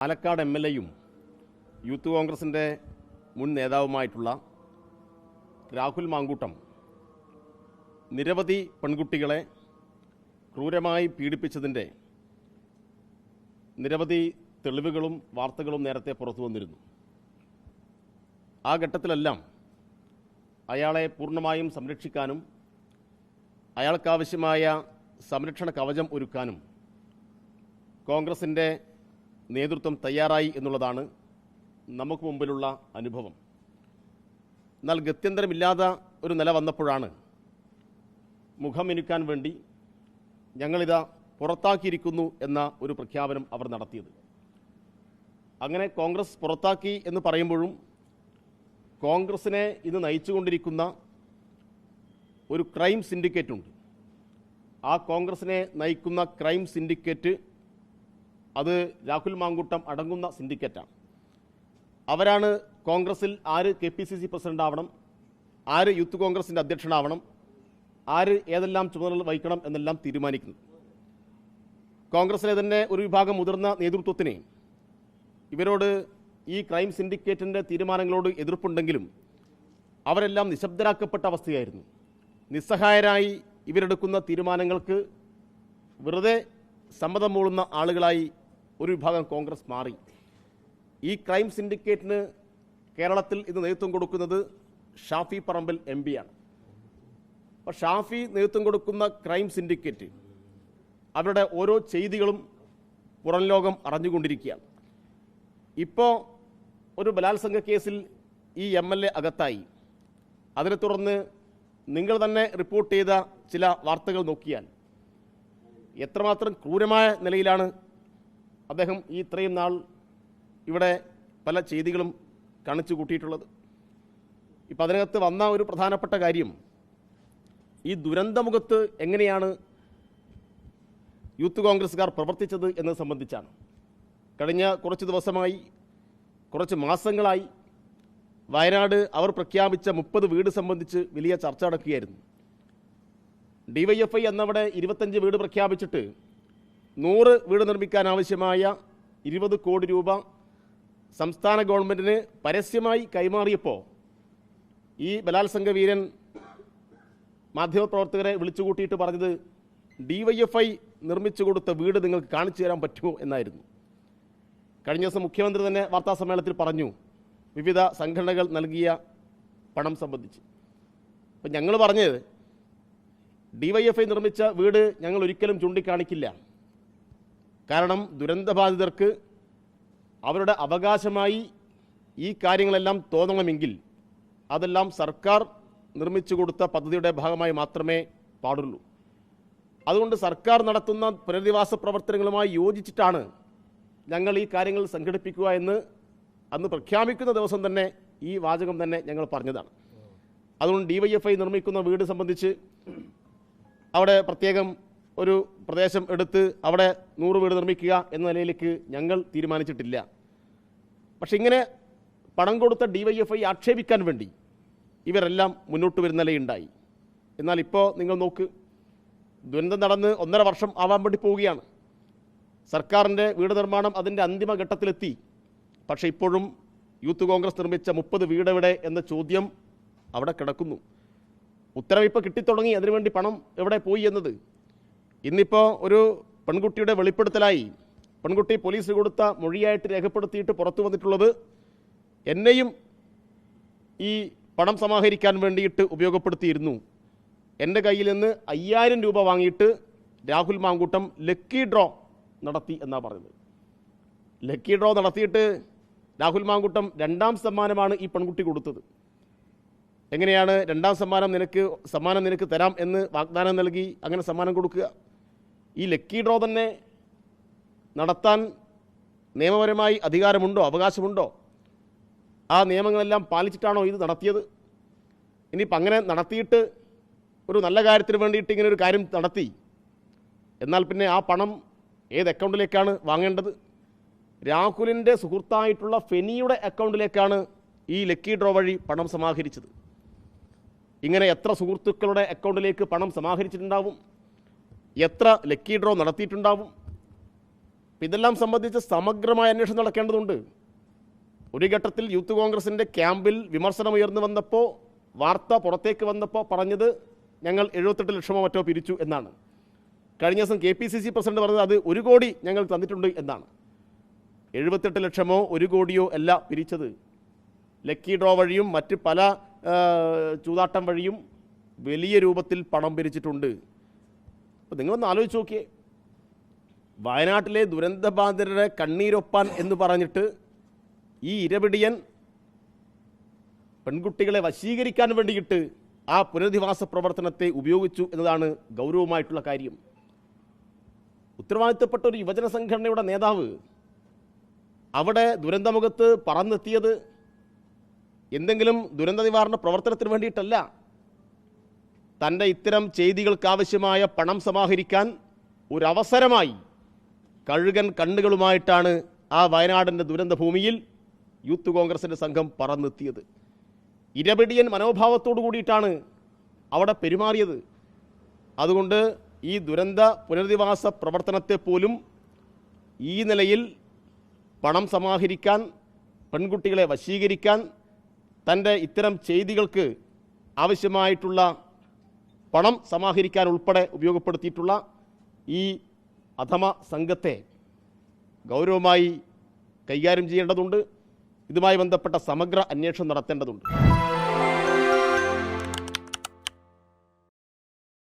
Palakkad എം.എൽ.എയും youth കോൺഗ്രസിൻ്റെ മുൻ നേതാവുമായിട്ടുള്ള രാഹുൽ മാങ്കൂട്ടം നിരവധി പെൺകുട്ടികളെ ക്രൂരമായി പീഡിപ്പിച്ചതിൻ്റെ നിരവധി തെളിവുകളും വാർത്തകളും നേരത്തെ പുറത്തു വന്നിരുന്നു. ആ ഘട്ടത്തിലെല്ലാം അയാളെ പൂർണ്ണമായും സംരക്ഷിക്കാനും അയാൾക്കാവശ്യമായ സംരക്ഷണ കവചം ഒരുക്കാനും കോൺഗ്രസിൻ്റെ നേതൃത്വം തയ്യാറായി എന്നുള്ളതാണ് നമുക്ക് മുമ്പിലുള്ള അനുഭവം. എന്നാൽ ഗത്യന്തരമില്ലാത്ത ഒരു നില വന്നപ്പോഴാണ് മുഖമിനുക്കാൻ വേണ്ടി ഞങ്ങളിതാ പുറത്താക്കിയിരിക്കുന്നു എന്ന ഒരു പ്രഖ്യാപനം അവർ നടത്തിയത്. അങ്ങനെ കോൺഗ്രസ് പുറത്താക്കി എന്ന് പറയുമ്പോഴും കോൺഗ്രസിനെ ഇന്ന് നയിച്ചുകൊണ്ടിരിക്കുന്ന ഒരു ക്രൈം സിൻഡിക്കേറ്റ് ഉണ്ട്. ആ കോൺഗ്രസിനെ നയിക്കുന്ന ക്രൈം സിൻഡിക്കേറ്റ് അത് രാഹുൽ മാങ്കൂട്ടം അടങ്ങുന്ന സിൻഡിക്കേറ്റാണ്. അവരാണ് കോൺഗ്രസിൽ ആര് KPCC പ്രസിഡന്റ് ആവണം, ആര് യൂത്ത് കോൺഗ്രസിൻ്റെ അധ്യക്ഷനാവണം, ആര് ഏതെല്ലാം ചുമതലകൾ വഹിക്കണം എന്നെല്ലാം തീരുമാനിക്കുന്നത്. കോൺഗ്രസിലെ തന്നെ ഒരു വിഭാഗം മുതിർന്ന നേതൃത്വത്തിന് ഇവരോട് ഈ ക്രൈം സിൻഡിക്കേറ്റിൻ്റെ തീരുമാനങ്ങളോട് എതിർപ്പുണ്ടെങ്കിലും അവരെല്ലാം നിശബ്ദരാക്കപ്പെട്ട അവസ്ഥയായിരുന്നു. നിസ്സഹായരായി ഇവരെടുക്കുന്ന തീരുമാനങ്ങൾക്ക് വെറുതെ സമ്മതം മൂളുന്ന ആളുകളായി ഒരു വിഭാഗം കോൺഗ്രസ് മാറി. ഈ ക്രൈം സിൻഡിക്കേറ്റിന് കേരളത്തിൽ ഇന്ന് നേതൃത്വം കൊടുക്കുന്നത് ഷാഫി പറമ്പിൽ MP ആണ്. അപ്പോൾ ഷാഫി നേതൃത്വം കൊടുക്കുന്ന ക്രൈം സിൻഡിക്കേറ്റ് അവരുടെ ഓരോ ചെയ്തികളും പുറം ലോകം അറിഞ്ഞുകൊണ്ടിരിക്കുകയാണ്. ഇപ്പോൾ ഒരു ബലാത്സംഗ കേസിൽ ഈ MLA അകത്തായി. അതിനെ തുടർന്ന് നിങ്ങൾ തന്നെ റിപ്പോർട്ട് ചെയ്ത ചില വാർത്തകൾ നോക്കിയാൽ എത്രമാത്രം ക്രൂരമായ നിലയിലാണ് അദ്ദേഹം ഈ ഇത്രയും നാൾ ഇവിടെ പല ചെയ്തികളും കാണിച്ചു കൂട്ടിയിട്ടുള്ളത്. ഇപ്പം അതിനകത്ത് വന്ന ഒരു പ്രധാനപ്പെട്ട കാര്യം ഈ ദുരന്തമുഖത്ത് എങ്ങനെയാണ് യൂത്ത് കോൺഗ്രസ്സുകാർ പ്രവർത്തിച്ചത് എന്നത് സംബന്ധിച്ചാണ്. കഴിഞ്ഞ കുറച്ച് ദിവസമായി, കുറച്ച് മാസങ്ങളായി വയനാട് അവർ പ്രഖ്യാപിച്ച 30 വീട് സംബന്ധിച്ച് വലിയ ചർച്ച നടക്കുകയായിരുന്നു. DYFI എന്നവിടെ 25 വീട് പ്രഖ്യാപിച്ചിട്ട് 100 വീട് നിർമ്മിക്കാൻ ആവശ്യമായ 20 കോടി രൂപ സംസ്ഥാന ഗവൺമെൻറ്റിന് പരസ്യമായി കൈമാറിയപ്പോൾ ഈ ബലാത്സംഗ വീരൻ മാധ്യമപ്രവർത്തകരെ വിളിച്ചുകൂട്ടിയിട്ട് പറഞ്ഞത് DYFI നിർമ്മിച്ചു കൊടുത്ത വീട് നിങ്ങൾക്ക് കാണിച്ചു തരാൻ പറ്റുമോ എന്നായിരുന്നു. കഴിഞ്ഞ ദിവസം മുഖ്യമന്ത്രി തന്നെ വാർത്താസമ്മേളനത്തിൽ പറഞ്ഞു വിവിധ സംഘടനകൾ നൽകിയ പണം സംബന്ധിച്ച്. അപ്പം ഞങ്ങൾ പറഞ്ഞത് DYFI നിർമ്മിച്ച വീട് ഞങ്ങൾ ഒരിക്കലും ചൂണ്ടിക്കാണിക്കില്ല. കാരണം ദുരന്തബാധിതർക്ക് അവരുടെ അവകാശമായി ഈ കാര്യങ്ങളെല്ലാം തോന്നണമെങ്കിൽ അതെല്ലാം സർക്കാർ നിർമ്മിച്ചു കൊടുത്ത പദ്ധതിയുടെ ഭാഗമായി മാത്രമേ പാടുള്ളൂ. അതുകൊണ്ട് സർക്കാർ നടത്തുന്ന പുനരധിവാസ പ്രവർത്തനങ്ങളുമായി യോജിച്ചിട്ടാണ് ഞങ്ങൾ ഈ കാര്യങ്ങൾ സംഘടിപ്പിക്കുക എന്ന് അന്ന് പ്രഖ്യാപിക്കുന്ന ദിവസം തന്നെ ഈ വാചകം തന്നെ ഞങ്ങൾ പറഞ്ഞതാണ്. അതുകൊണ്ട് DYFI നിർമ്മിക്കുന്ന വീട് സംബന്ധിച്ച് അവിടെ പ്രത്യേകം ഒരു പ്രദേശം എടുത്ത് അവിടെ 100 വീട് നിർമ്മിക്കുക എന്ന നിലയിലേക്ക് ഞങ്ങൾ തീരുമാനിച്ചിട്ടില്ല. പക്ഷെ ഇങ്ങനെ പണം കൊടുത്ത DYFI ആക്ഷേപിക്കാൻ വേണ്ടി ഇവരെല്ലാം മുന്നോട്ട് വരുന്ന നിലയുണ്ടായി. എന്നാൽ ഇപ്പോൾ നിങ്ങൾ നോക്ക്, ദുരന്തം നടന്ന് 1.5 വർഷം ആവാൻ വേണ്ടി പോവുകയാണ്. സർക്കാരിൻ്റെ വീട് നിർമ്മാണം അതിൻ്റെ അന്തിമ ഘട്ടത്തിലെത്തി. പക്ഷേ ഇപ്പോഴും യൂത്ത് കോൺഗ്രസ് നിർമ്മിച്ച 30 വീടെവിടെ എന്ന ചോദ്യം അവിടെ കിടക്കുന്നു. ഉത്തരം ഇപ്പോൾ കിട്ടിത്തുടങ്ങി. അതിനുവേണ്ടി പണം എവിടെ പോയി എന്നത് ഇന്നിപ്പോൾ ഒരു പെൺകുട്ടിയുടെ വെളിപ്പെടുത്തലായി പെൺകുട്ടി പോലീസ് കൊടുത്ത മൊഴിയായിട്ട് രേഖപ്പെടുത്തിയിട്ട് പുറത്തു വന്നിട്ടുള്ളത് എന്നെയും ഈ പണം സമാഹരിക്കാൻ വേണ്ടിയിട്ട് ഉപയോഗപ്പെടുത്തിയിരുന്നു. എൻ്റെ കയ്യിൽ നിന്ന് 5000 രൂപ വാങ്ങിയിട്ട് രാഹുൽ മാങ്കൂട്ടം ലക്കി ഡ്രോ നടത്തി എന്നാണ് പറയുന്നത്. ലക്കി ഡ്രോ നടത്തിയിട്ട് രാഹുൽ മാങ്കൂട്ടം 2ാം സമ്മാനമാണ് ഈ പെൺകുട്ടി കൊടുത്തത്. എങ്ങനെയാണ് 2ാം സമ്മാനം നിനക്ക് തരാം എന്ന് വാഗ്ദാനം നൽകി അങ്ങനെ സമ്മാനം കൊടുക്കുക? ഈ ലക്കി ഡ്രോ തന്നെ നടത്താൻ നിയമപരമായി അധികാരമുണ്ടോ, അവകാശമുണ്ടോ? ആ നിയമങ്ങളെല്ലാം പാലിച്ചിട്ടാണോ ഇത് നടത്തിയത്? ഇനിയിപ്പോൾ അങ്ങനെ നടത്തിയിട്ട് ഒരു നല്ല കാര്യത്തിന് വേണ്ടിയിട്ട് ഇങ്ങനെ ഒരു കാര്യം നടത്തി, എന്നാൽ പിന്നെ ആ പണം ഏത് അക്കൗണ്ടിലേക്കാണ് വാങ്ങേണ്ടത്? രാഹുലിൻ്റെ സുഹൃത്തായിട്ടുള്ള ഫെനിയുടെ അക്കൗണ്ടിലേക്കാണ് ഈ ലക്കി ഡ്രോ വഴി പണം സമാഹരിച്ചത്. ഇങ്ങനെ എത്ര സുഹൃത്തുക്കളുടെ അക്കൗണ്ടിലേക്ക് പണം സമാഹരിച്ചിട്ടുണ്ടാവും? എത്ര ലക്കി ഡ്രോ നടത്തിയിട്ടുണ്ടാവും? ഇതെല്ലാം സംബന്ധിച്ച് സമഗ്രമായ അന്വേഷണം നടക്കേണ്ടതുണ്ട്. ഒരു ഘട്ടത്തിൽ യൂത്ത് കോൺഗ്രസിൻ്റെ ക്യാമ്പിൽ വിമർശനം ഉയർന്നു വന്നപ്പോൾ, വാർത്ത പുറത്തേക്ക് വന്നപ്പോൾ പറഞ്ഞത് ഞങ്ങൾ 78 ലക്ഷമോ മറ്റോ പിരിച്ചു എന്നാണ്. കഴിഞ്ഞ ദിവസം KPCC പ്രസിഡന്റ് പറഞ്ഞത് അത് 1 കോടി ഞങ്ങൾ തന്നിട്ടുണ്ട് എന്നാണ്. 78 ലക്ഷമോ 1 കോടിയോ അല്ല പിരിച്ചത്. ലക്കി ഡ്രോ വഴിയും മറ്റ് പല ചൂതാട്ടം വഴിയും വലിയ രൂപത്തിൽ പണം പിരിച്ചിട്ടുണ്ട്. അപ്പോൾ നിങ്ങളൊന്ന് ആലോചിച്ച് നോക്കിയേ, വയനാട്ടിലെ ദുരന്തബാധിതരുടെ കണ്ണീരൊപ്പാൻ എന്ന് പറഞ്ഞിട്ട് ഈ ഇരപിടിയൻ പെൺകുട്ടികളെ വശീകരിക്കാൻ വേണ്ടിയിട്ട് ആ പുനരധിവാസ പ്രവർത്തനത്തെ ഉപയോഗിച്ചു എന്നതാണ് ഗൗരവമായിട്ടുള്ള കാര്യം. ഉത്തരവാദിത്തപ്പെട്ട ഒരു യുവജന സംഘടനയുടെ നേതാവ് അവിടെ ദുരന്തമുഖത്ത് പറന്നെത്തിയത് എന്തെങ്കിലും ദുരന്ത നിവാരണ പ്രവർത്തനത്തിന് വേണ്ടിയിട്ടല്ല. തൻ്റെ ഇത്തരം ചെയ്തികൾക്കാവശ്യമായ പണം സമാഹരിക്കാൻ ഒരവസരമായി കഴുകൻ കണ്ണുകളുമായിട്ടാണ് ആ വയനാടിൻ്റെ ദുരന്ത ഭൂമിയിൽ യൂത്ത് കോൺഗ്രസിൻ്റെ സംഘം പറന്നെത്തിയത്. ഇരപിടിയൻ മനോഭാവത്തോടു കൂടിയിട്ടാണ് അവിടെ പെരുമാറിയത്. അതുകൊണ്ട് ഈ ദുരന്ത പുനരധിവാസ പ്രവർത്തനത്തെ പോലും ഈ നിലയിൽ പണം സമാഹരിക്കാൻ, പെൺകുട്ടികളെ വശീകരിക്കാൻ, തൻ്റെ ഇത്തരം ചെയ്തികൾക്ക് ആവശ്യമായിട്ടുള്ള പണം സമാഹരിക്കാൻ ഉൾപ്പെടെ ഉപയോഗപ്പെടുത്തിയിട്ടുള്ള ഈ അധമ സംഘത്തെ ഗൗരവമായി കൈകാര്യം ചെയ്യേണ്ടതുണ്ട്. ഇതുമായി ബന്ധപ്പെട്ട സമഗ്ര അന്വേഷണം നടത്തേണ്ടതുണ്ട്.